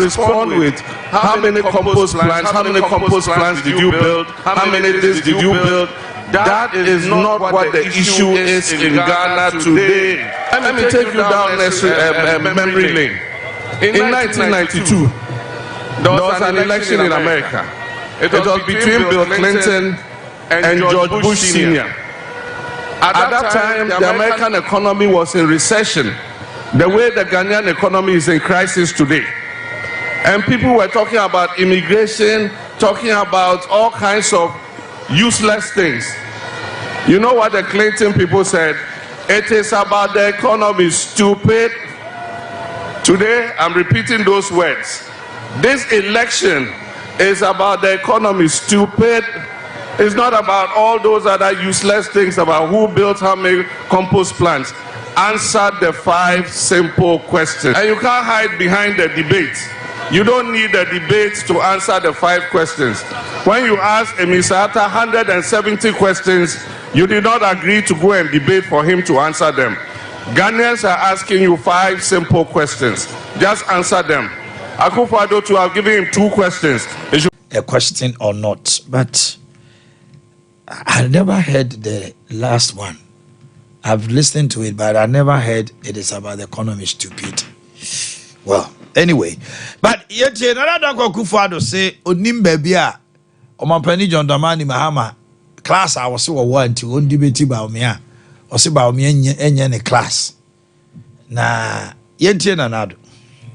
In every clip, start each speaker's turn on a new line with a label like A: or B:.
A: respond with how many compost plants did you build, how many this did you build. That is not what the issue is in Ghana today. Let me take you down memory lane. In 1992, there was an election in America. It was between Bill Clinton and George Bush Sr. At that time, the American economy was in recession, the way the Ghanaian economy is in crisis today. And people were talking about immigration, talking about all kinds of useless things. You know what the Clinton people said? It is about the economy, stupid. Today, I'm repeating those words. This election is about the economy, stupid. It's not about all those other useless things about who built how many compost plants. Answer the 5 simple questions. And you can't hide behind the debate. You don't need the debate to answer the 5 questions. When you ask Emisata 170 questions, you did not agree to go and debate for him to answer them. Ghanaians are asking you 5 simple questions. Just answer them. Akufo-Addo to have given him 2 questions.
B: A question or not, but I never heard the last one. I've listened to it, but I never heard it is about the economy, stupid. Well, anyway, but yet another Akufo-Addo say onim baby a Omanhene John Dramani Mahama class I was so one to on debate about me. Or say about me any class. Na yentie na nado.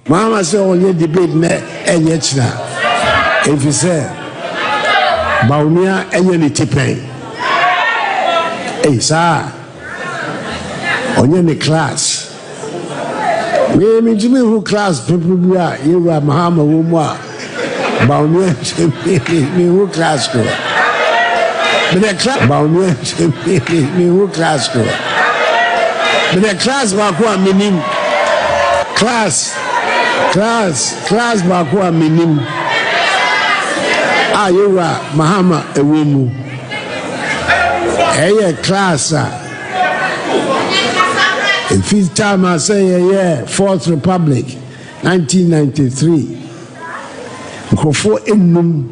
C: Mama say on your debate na enye china. If you say Baumia enye tipen. Eh sir. On your class. Me Jimmy who class people be a you Mahama wo mo a Baumia me who class go. But the class me who class go. But the class bakwa minim class bakwa minim ayura Mahama ewemu eye class if this time I say Fourth Republic 1993 nkofo enum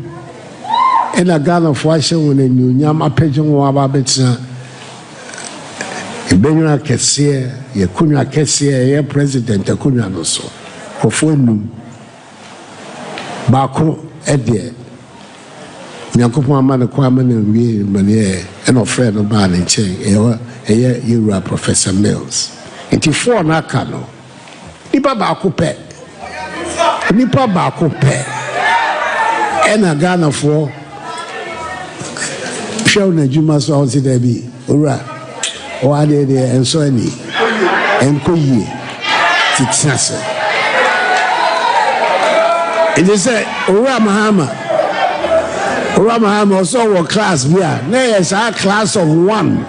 C: ena Ghana for action when you nyam apejun wa ba betina ebenwa kese ye kunwa kese ye president kunwa no so kofo enum bako ede nyankopon amane kwa amane wie mane eno friend no ba ne nchen eye Euro Professor Mills enti for na aka no nipa bako pe ena Ghana for show na juma so on there be ora o ade de enso ani enkoyie titsase it is say ora Mahama also wa class bia na yes a class of 1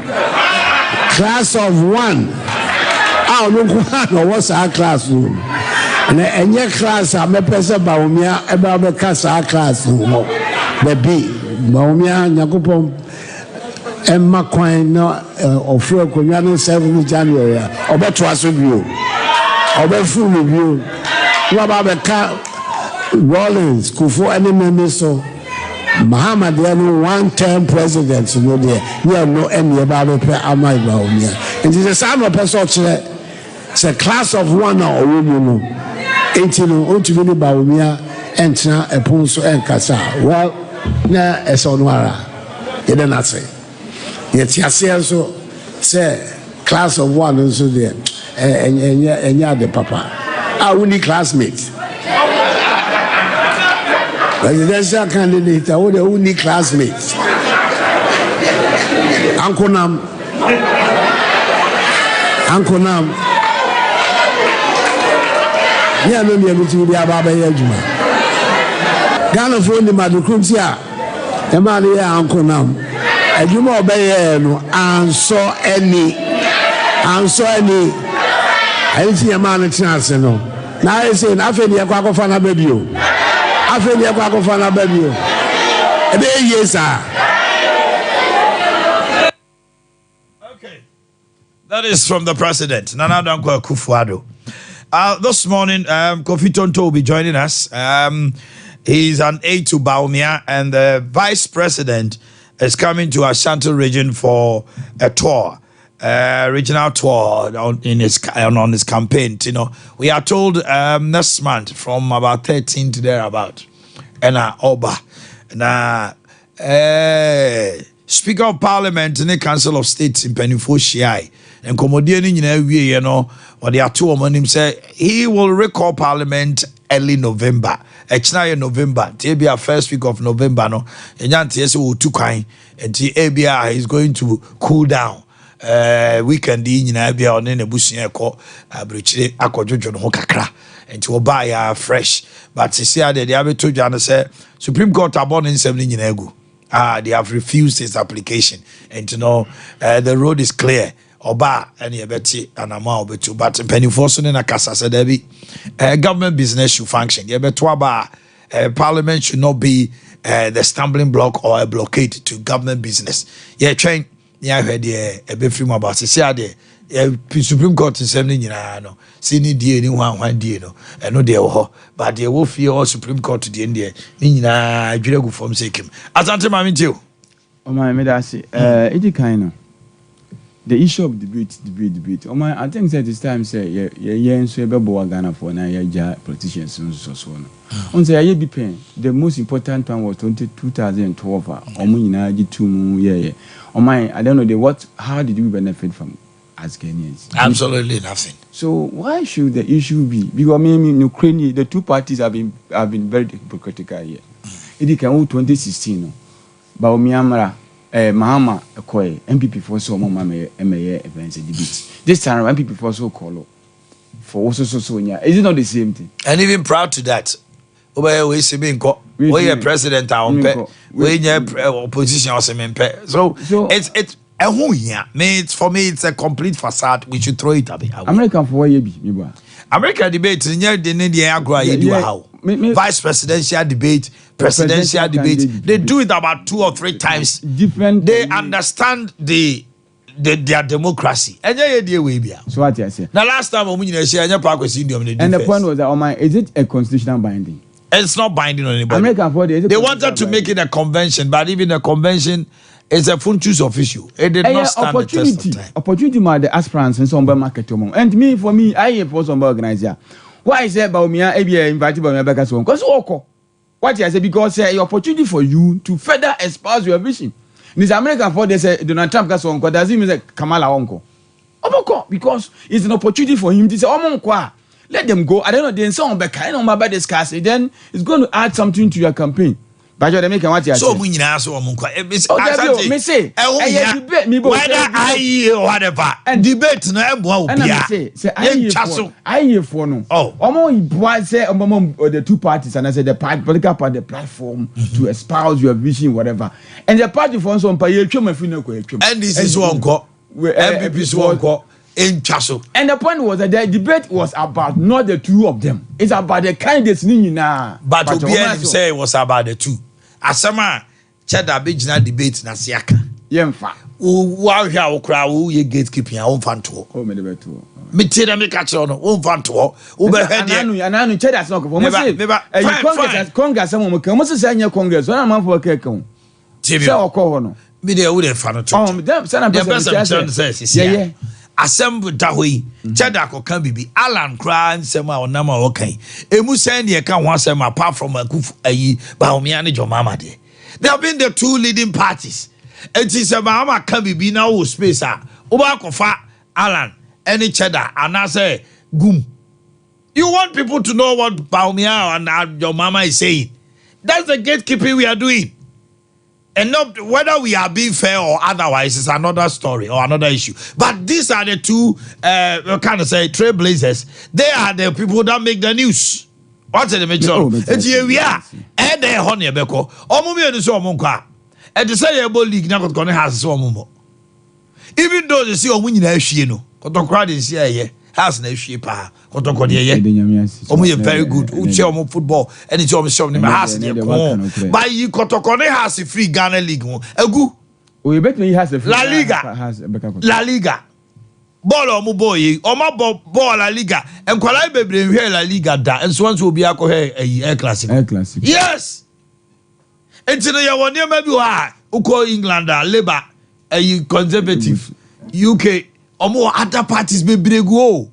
C: ah no ko was a class room na enye class a me pese ba omia e ba be kasa class room be bi ba omia nyakopon Emma Quine no offer Korean 7 January obeto aso bio obefu bio Wababeka Rollins Kufo any member so Mahama there no 1-term president no there you no any about amai ba omia and it is some person say class of 1 or no enti no ontumi ba omia entra epon so enkasa well na esonwara ye dey not say yet so say class of 1 so there enya the papa we need classmates presidential candidate who the only classmates Uncle Nam yeah no me to be ababa yejuma Ghana for the madukruti a e ma ne ya Uncle Nam adwuma obeye no anso any ayiti ya ma ne tenase no na I say na afa ne yakwa akofa na babio ebe yesa.
B: Okay, that is from the president Nana Dankwa Akufo-Addo. This morning, Kofi Tonto will be joining us. He's an aide to Bawumia, and the vice president is coming to Ashanti region for a tour, regional tour on his campaign. You know, we are told next month from about 13 to thereabout, and Oba, and Speaker of Parliament in the Council of State in Penifo and Komodiani, you know, what they are two of him say he will recall Parliament early November. It's November, TBA first week of November, no, and Yanti will too kind, and TBA is going to cool down. Weekend in Abia on in a bush near call, Bridge, Aquajojo, Hokakra, and to buy fresh. But see, the Abbey told Jana said, Supreme Court are born in 17 years ago. They have refused his application, and you know, the road is clear. Oba and Yabeti and Amao Betu, but penny forcing in a casa said, government business should function. Yabetwaba, Parliament should not be the stumbling block or a blockade to government business. Yeah, train. Yeah, I heard a bit from about the Supreme Court in 17 years. No, see, anyone, one dear, no, and no dear, but they will fear all Supreme Court to the India. Nina, Jugo from Sekim. As Auntie Mammy too.
D: Oh, my medasi, it kind of. The issue of debate. Oh my, I think that this time say yeah, so be Ghana for na yeah politicians so no. On say yeah be pain. The most important one was 2012. Omo nyina gi two mu yeah. Oh my, I don't know how did we benefit from as Kenyans?
B: Absolutely nothing.
D: So why should the issue be? Because in Ukraine, the two parties have been very hypocritical here. It can 2016 no. Ba Myanmar Mahama Okoye MPP for so mama MA events debate. This time MPP for so call for also so is it not the same thing?
B: And even proud to that. We see being we a president we opposition or so it's a it's for me it's a complete facade. We should throw it away.
D: American for why be
B: American debate vice presidential debate, presidential debate. They do it about 2 or 3 times.
D: Different.
B: They understand their democracy. And
D: so what I say.
B: The last time and
D: the point was that is it a constitutional binding?
B: It's not binding on anybody.
D: American
B: they wanted to make it a convention, but even a convention is a functus official. It did not stand the test of time.
D: Opportunity my the aspirants in some market and for me I for some organizer. Why is that Bawumia Abia invited by my backers home? Because what I say because an opportunity for you to further espouse your vision. In this American for they say Donald Trump got uncle does it mean like Kamala uncle? Because it's an opportunity for him to say let them go. I don't know then some back I know about discuss it then it's going to add something to your campaign. But you make what you
B: so me say whether I or whatever and debate no
D: I for no say the two parties and I said the political party the platform to espouse your vision whatever and the party for some pay
B: and this is one call MPP's one call in Chasso.
D: And the point was that the debate was about not the two of them. It's about the candidates.
B: But Obianim say it was about the two. Asama Cheda Bijina debate na siaka.
D: Yemfa.
B: Wa hwa wo kra wo ye gatekeeping a wo fanto.
D: O me debeto.
B: Me tell them catch on wo fanto. Wo be head there.
D: Ananu Cheda no ko. Mo say Congress mo kan. Mo say anya Congress. One man for ka kan. Say okọ no.
B: Me dey wo dey fa no to.
D: Dem say na person
B: say assemble dahoyi Cheda ko kan bibi Alan kra nsem a onam a wokan emu san de ka ho asem apart from Akufu ayi Bawumia ne Jomama de they have been the two leading parties enti se Bawumia kan bibi na wo space a oba kofa Alan any Cheda anase gum you want people to know what Bawumia and Jomama is saying. That's the gatekeeping we are doing. And not whether we are being fair or otherwise is another story or another issue. But these are the two, kind of say, trailblazers. They are the people that make the news. What's the matter? And here we are. And they are honey beko. Omumi and so monka. And the say about league now got has so mumo. Even though they see Omunyi na ehwie no, kotokra dey see aye. Has na ehwie pa. Kotokra dey ye. Omu very good. Uche omu football. And it's omu shop name has dey come. But you kotokra has a free Ghana league. Egu.
D: We bet me has a free
B: La Liga. La Liga. ball or boy, or my ball La Liga, and Kuala Bebre here La Liga da, and so on will be a air classic.
D: Air classic.
B: Yes. Until you want near maybe who England, Labour, a conservative, UK, or more other parties may go.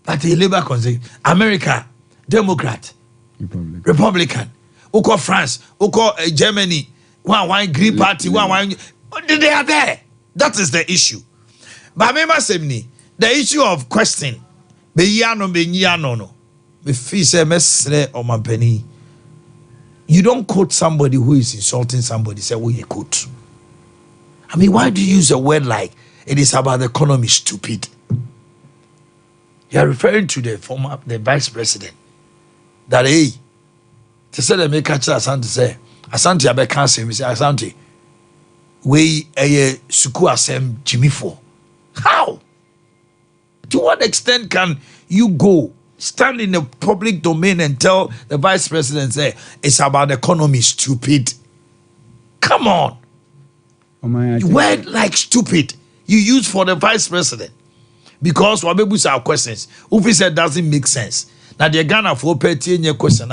B: But a Labour conservative, America, Democrat, Republican, who call France, who call Germany, one Green Party, one. They are there. That is the issue. But me must say, the issue of question, be no. Me feel say mesre or my penny. You don't quote somebody who is insulting somebody. Say, "Oh, you quote." I mean, why do you use a word like it is about the economy? Stupid. You are referring to the vice president. That to say the make catch Asante say Asante abe cancer. Me say Asante. We a suku asem Jimmy for. How? To what extent can you go stand in the public domain and tell the vice president say it's about the economy? Stupid. Come on. Word like stupid you use for the vice president because Wabebu's our questions. Ufi said doesn't make sense. Now the Ghana for petty in your question,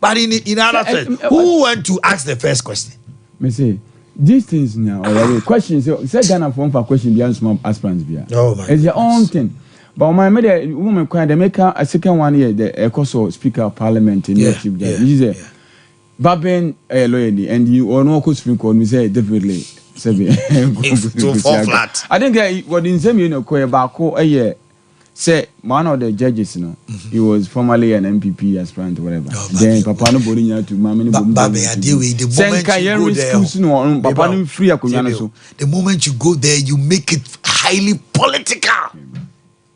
B: but in other things, who went to ask the first question?
D: Me say these things now already questions. Say Ghana for question beyond small aspirants beyond.
B: Oh my!
D: It's your own thing. But my mother woman they make a second one here. The ECOSO Speaker of Parliament in the chief judge. You say, Babin loyalty and you or no Supreme Court. Me say definitely.
B: To fall flat.
D: I think what in some Bako a year. Say one of the judges, he was formerly an MPP aspirant or whatever. Then Papa no Borinya to Mammy
B: Babe, the moment you go there, you make it highly political.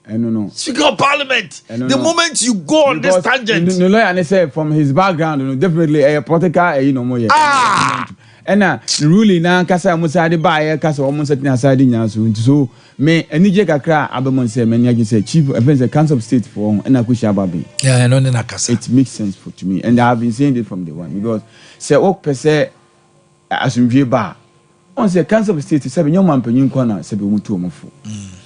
D: No.
B: Speaker of Parliament. The moment you go on this tangent.
D: No lawyer and say from his background, definitely a political, more. And the ruling now Casa Musadi by Casa almost at Nasadi. So me and Nijaka cry Abamon say many say chief offense the council of state for and Akusha Babi.
B: Yeah, I know Nakasa.
D: It makes sense to me. And I have been saying it from the one because say what per se as in view bar. On say council of state to 7 young man per new corner, Sabi Mutu.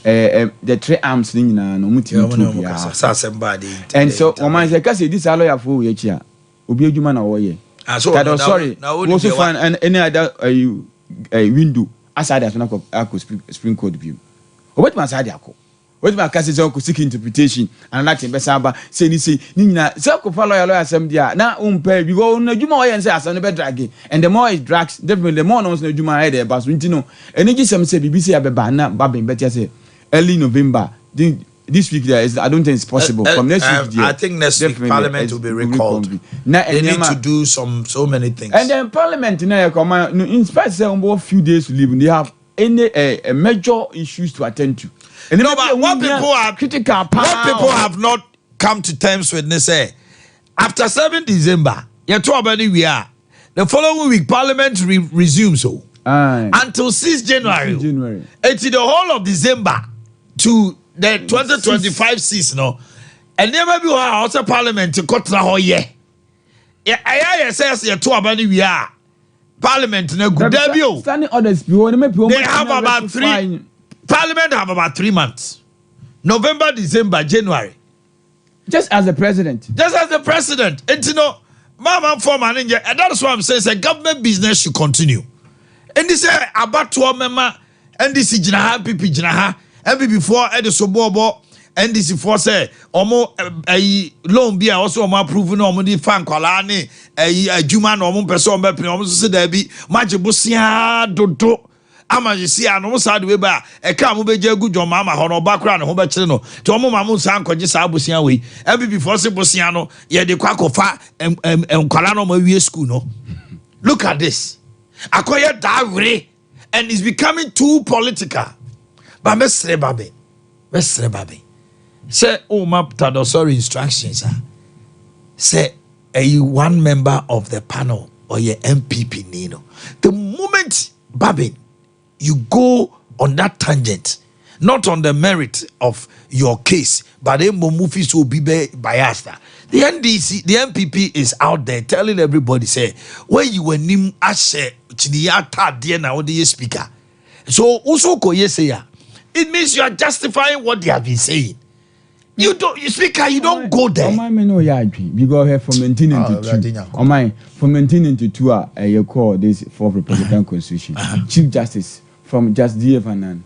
D: The 3 arms in no Mutu. And so Oman say Cassie this lawyer for Yachia. Ubi Juman away. Sorry, also find any other window aside as one Supreme Court view. What must I do? What my cases are seek interpretation and Latin Besaba say Nina, Circle follow a lawyer some dia now pay we go no Juma and say as on the bed draggy and the more it drags definitely the more knows no Juma head but Wintino and it some say BBC Abana Babin better say early November. This week there is I don't think it's possible. From next week
B: I think next week Parliament will be recalled. They need to do so many things.
D: And then Parliament now come in spite say a few days to live, they have any major issues to attend to. And
B: but what people are
D: critical,
B: what people have not come to terms with, they say after 7 December, we are the following week Parliament resumes until 6 January. It's the whole of December to the 2025 season, and never be also Parliament to cut the whole year. I says you to abani we are Parliament no good debut.
D: Standing orders
B: they have about 3 Parliament have about 3 months. November, December, January.
D: Just as the president.
B: And you know, Mama Foreman, and that's why I'm saying a government business should continue. And this about 2 member and this is Jinaha, Pipi Jinaha. And before Edison Bobo and this before say almost a loan be also more proven on the fan colani a Juman or person almost said there be Majibusia Dodo Amajisia no sad weber a come be good your mama or background home channel to Mamu San Kojisa Busia way and before Sebusiano yeah the Quacofa and Colano Maria school no. Look at this. Acquire that way and it's becoming too political. But Mestre Babe. Say, map tado sorry instructions. Say, one member of the panel or your MPP Nino. The moment, Babin, you go on that tangent, not on the merit of your case, but then movies will be biased. The NDC, the MPP is out there telling everybody, say, when you were nim ashe, chiniata dear now the speaker. So also koye say it means you are justifying what they have been saying. You don't, Speaker, you don't go there.
D: My man, no, yeah, because from 1992, my from 1992, you call this fourth Republican Constitution. Chief Justice from Just D.F. Annan.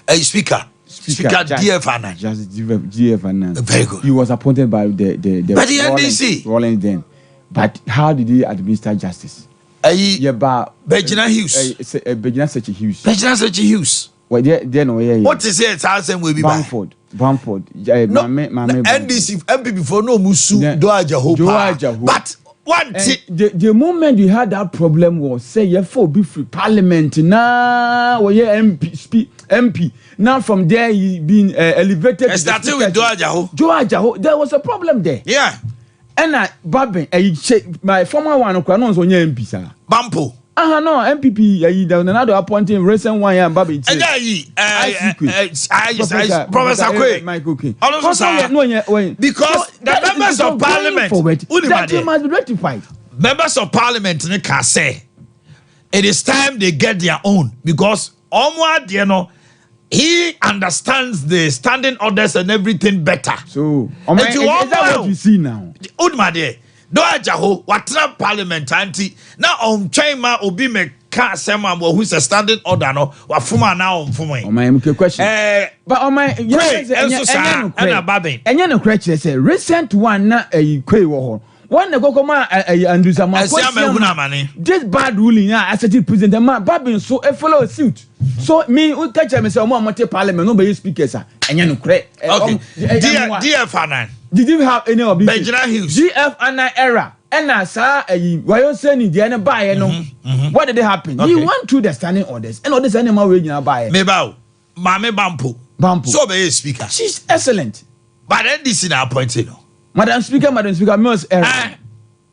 B: Speaker D.F. Annan.
D: Just D.F. Annan.
B: Very good.
D: He was appointed by the
B: NDC.
D: Rollins then. But how did he administer justice?
B: Bejina Hughes. Bejina Sechi Hughes.
D: Well, then,
B: what is it? Thousand will be
D: Bamford.
B: No, NDC MP before no Musu Doaja. But one
D: the moment you had that problem was say you for be free Parliament now where MP now from there he been elevated.
B: Starting with
D: Doaja. There was a problem there.
B: Yeah.
D: And Babin, my former one of Kranos on your MP, sir.
B: Bampo.
D: No, MPP, another appointing recent one here, Babin.
B: Professor Kwe.
D: Michael King.
B: Because the members of parliament,
D: that must be rectified.
B: Members of parliament can say it is time they get their own because Omwa, you know, he understands the standing orders and everything better.
D: So, is that what you see now?
B: Udmade, do ajaho, watra parliament anti. Now on China obi me ka sema who's a standing order no wafuma now on fuma.
D: Oh my question. But on my and no question say recent one na kwe wo. One go come and do some this bad ruling now as a president man Babin so a follow suit. So me who catch me say omo parliament no be speakers and no cre.
B: Okay. DF Anan.
D: Did you have any of these?
B: Bejina Hughes.
D: GF Anan era. And I saw why you saying the end buy no. What did it happen? He went through the standing orders and orders animal way you buy.
B: Mebao. Mame Bampo. So be speaker.
D: She's excellent.
B: But then this is appointed no.
D: Madam Speaker, Mills era.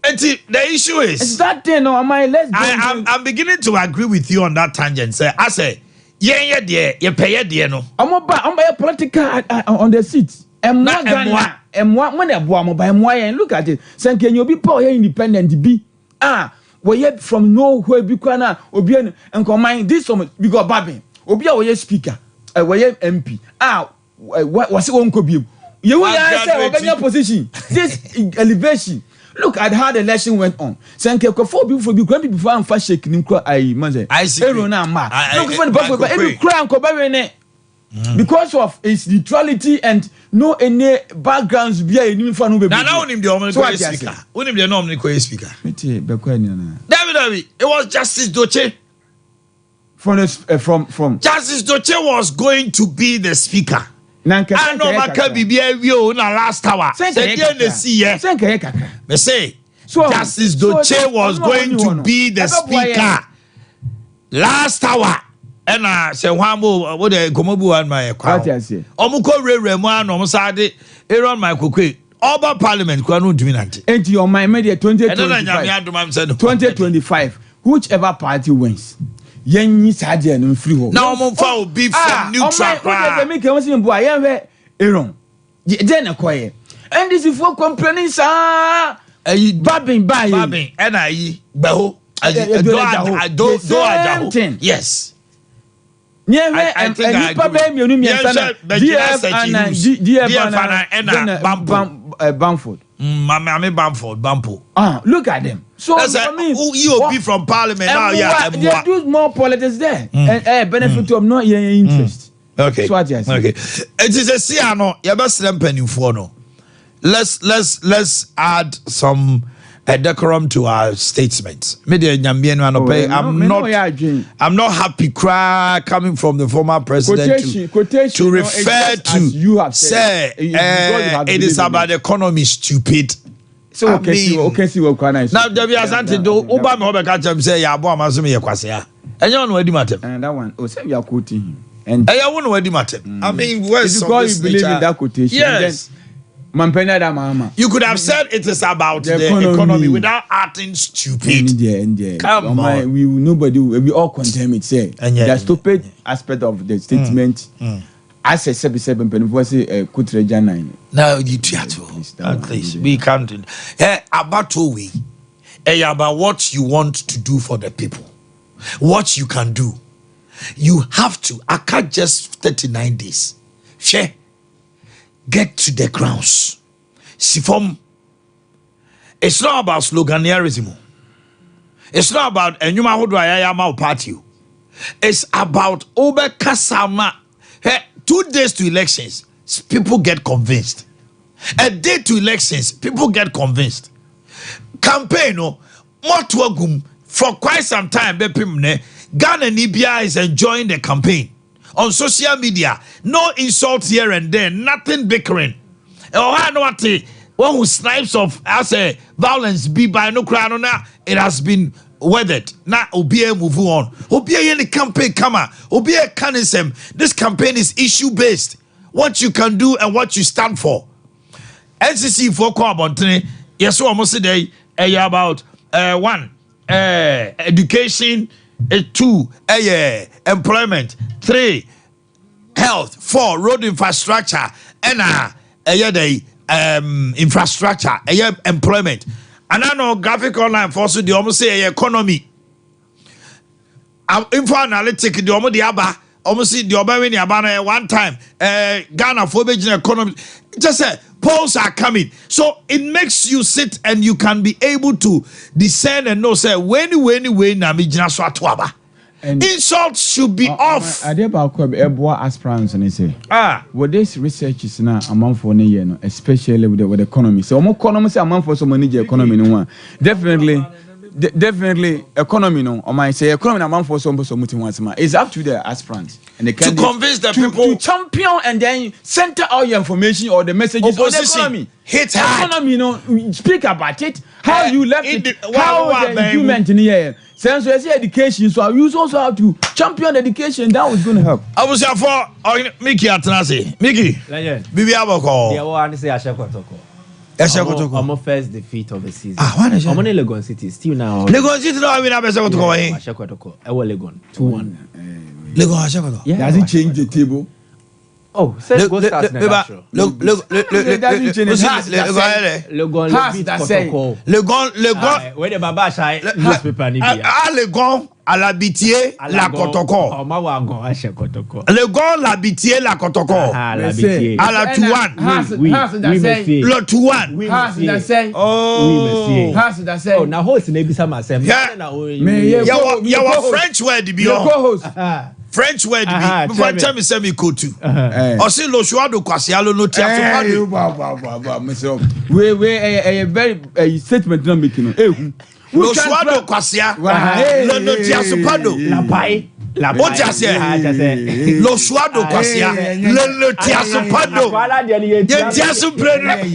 B: The issue is
D: it's that thing. No,
B: I'm beginning to agree with you on that tangent. Say, I say, yeah, you pay it, no.
D: I'm a political on the seat. And when they buy look at it. Say, can you be poor independent? Be we yet from nowhere be kwana obi and combine this some because Babin obi we speaker we MP what was it won't be. You will say your position. This elevation. Look at how the election went on. Sanke before before I'm fast shaking I see. Because of its neutrality and no any backgrounds be a new fan who
B: now him the speaker. Him the nominee speaker. David, it was Justice Doche.
D: From
B: Justice Doche was going to be the speaker. I know last hour. Me say Justice Doche was going to be the speaker last hour. And I say Wambo what the Gomobu and my crowd. Omuko Remu and Omsade Aaron Michael Kwe. Oba Parliament Kwanu Dominant.
D: And your my media 2025. Whichever party wins. Yenyi Sadia no free ho.
B: Now Monfa will be from neutral.
D: Make him boy Aaron. Then acquire. And this is for complaining, sir. Babin,
B: and I Beho. Yes.
D: I think I Bamford.
B: Bampo.
D: Look at them. So
B: you be from Parliament now. Yeah,
D: they do more politics there. And benefit of not your interest.
B: Okay. Okay. It is a Siano. You best penny for no. Let's add some decorum to our statements. I'm not happy coming from the former president to refer to
D: you have
B: said it is about the economy stupid.
D: So okay, see what can I say.
B: Now there be asante do Obama Obeka chem say ya abo amaso ye kwase ya. Enye ono adi matem.
D: And that one, say you are quoting him. And
B: I won't adi matem. I mean, where's
D: because you believe in that quotation?
B: Yes. You could have said it is about the economy without acting stupid. Come on.
D: We all condemn it. Say the stupid aspect of the statement. I said 77 penny was a Kutreja 9.
B: Now you at least we can't. About we about what you want to do for the people, what you can do. You have to. I can't just 39 days. Share. Get to the grounds. Sifom. It's not about sloganeerism. It's not about enyuma hodo ayama party. It's about Obe Kasama. Hey, 2 days to elections, people get convinced. A day to elections, people get convinced. Campaign, no, more for quite some time. Ghana Nibia is enjoying the campaign on social media. No insults here and there, nothing bickering. One who snipes of as a violence be by no crown, it has been weathered. Now Obia move on. Obia any campaign kama. Obia canism. This campaign is issue based. What you can do and what you stand for. NCC for Kwabontre. Yes, so almost today about 1 education, 2 employment, 3 health, 4 road infrastructure, and infrastructure, employment. And I know graphic online for so the almost say economy. Info analytic the almost the aba almost see the obawini abana one time Ghana for economy. Just say polls are coming. So it makes you sit and you can be able to discern and know say when na me jina so atoaba. Insults should be off.
D: Ade Akye aspirants and say what this research is now among for no, especially with the economy. So more economy say among for some money economy no one. Definitely economy no. Or might say economy among for some muting once more. It's up to the aspirants and they can
B: to convince the people
D: to champion and then center all your information or the messages on the economy.
B: Hit hard.
D: Economy, speak about it. How you left it. How the human in here. Since we say education, so you also have to champion education. That was going to help.
B: I was here for Mickey Atanase. Mickey, Bibi Aboko.
E: Yeah, well, I say Ashakotoko. I'm first defeat of the season.
B: What is it?
E: I'm on Legon City still now.
B: Legon City no win Ashakotoko.
E: Ashakotoko. I will Legon 2-1.
B: Legon Ashakotoko.
D: Yeah. Does it change the table?
E: Oh, say go start now.
B: Legon
E: where the Baba Shai newspaper ni bia.
B: Legon Alabitié la Kotoko.
E: Oh, ma wa gon Ashakotoko.
B: Legon Labitié la Kotoko.
E: Labitié.
B: À la Touane.
E: Oui, monsieur.
B: Le Touane.
E: Oui,
D: monsieur.
E: Oh,
D: monsieur.
E: Oh, na host na bisa masem.
B: Na your French word be
D: co-host.
B: French word be. Before tell me say me go to. O say lo Shuado Kwasialo no tiafo
D: pado. We a very statement no making.
B: Lo Shuado Kwasia. Lo no tiafo pado.
E: La pai. La
B: pai. O tiase. Lo Shuado Kwasia. Lo no tiafo pado. Ye tiaso brenu.